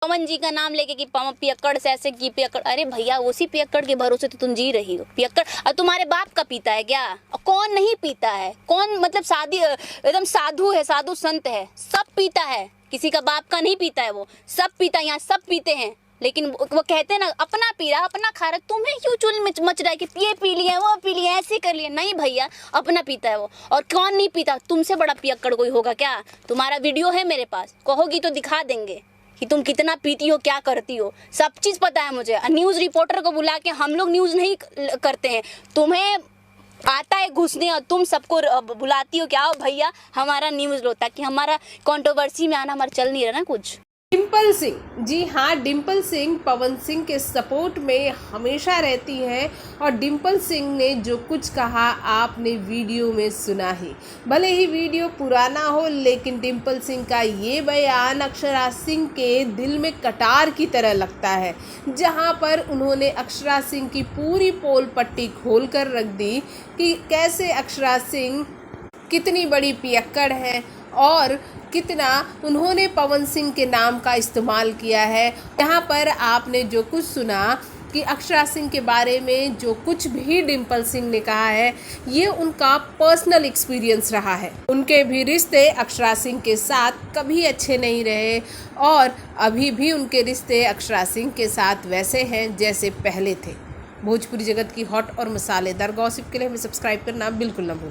पवन जी का नाम लेके कि पवन पियक्कड़ से ऐसे की पियक्कड़। अरे भैया उसी पियक्कड़ के भरोसे तो तुम जी रही हो। पियक्कड़ और तुम्हारे बाप का पीता है क्या? कौन नहीं पीता है? कौन मतलब शादी एकदम साधु है, साधु संत है, सब पीता है। किसी का बाप का नहीं पीता है, वो सब पीता है। यहाँ सब पीते हैं, लेकिन वो कहते हैं ना अपना पी रहा अपना खा रहा। तुम्हें क्यों चुल मच रहा है कि ये पी लिया वो पी लिया ऐसे कर लिया? नहीं भैया, अपना पीता है वो। और कौन नहीं पीता? तुमसे बड़ा पियक्कड़ कोई होगा क्या? तुम्हारा वीडियो है मेरे पास, कहोगी तो दिखा देंगे कि तुम कितना पीती हो, क्या करती हो, सब चीज़ पता है मुझे। न्यूज़ रिपोर्टर को बुला के हम लोग न्यूज़ नहीं करते हैं। तुम्हें आता है घुसने और तुम सबको बुलाती हो क्या? आओ भैया हमारा न्यूज़ लो, ताकि हमारा कंट्रोवर्सी में आना हमारा चल नहीं रहा ना कुछ। डिम्पल सिंह, जी हाँ, डिम्पल सिंह पवन सिंह के सपोर्ट में हमेशा रहती हैं और डिम्पल सिंह ने जो कुछ कहा आपने वीडियो में सुना ही। भले ही वीडियो पुराना हो, लेकिन डिम्पल सिंह का ये बयान अक्षरा सिंह के दिल में कटार की तरह लगता है, जहां पर उन्होंने अक्षरा सिंह की पूरी पोल पट्टी खोल कर रख दी कि कैसे अक्षरा सिंह कितनी बड़ी पियक्कड़ है और कितना उन्होंने पवन सिंह के नाम का इस्तेमाल किया है। यहाँ पर आपने जो कुछ सुना कि अक्षरा सिंह के बारे में जो कुछ भी डिम्पल सिंह ने कहा है, ये उनका पर्सनल एक्सपीरियंस रहा है। उनके भी रिश्ते अक्षरा सिंह के साथ कभी अच्छे नहीं रहे और अभी भी उनके रिश्ते अक्षरा सिंह के साथ वैसे हैं जैसे पहले थे। भोजपुरी जगत की हॉट और मसालेदार गॉसिप के लिए हमें सब्सक्राइब करना बिल्कुल ना भूलें।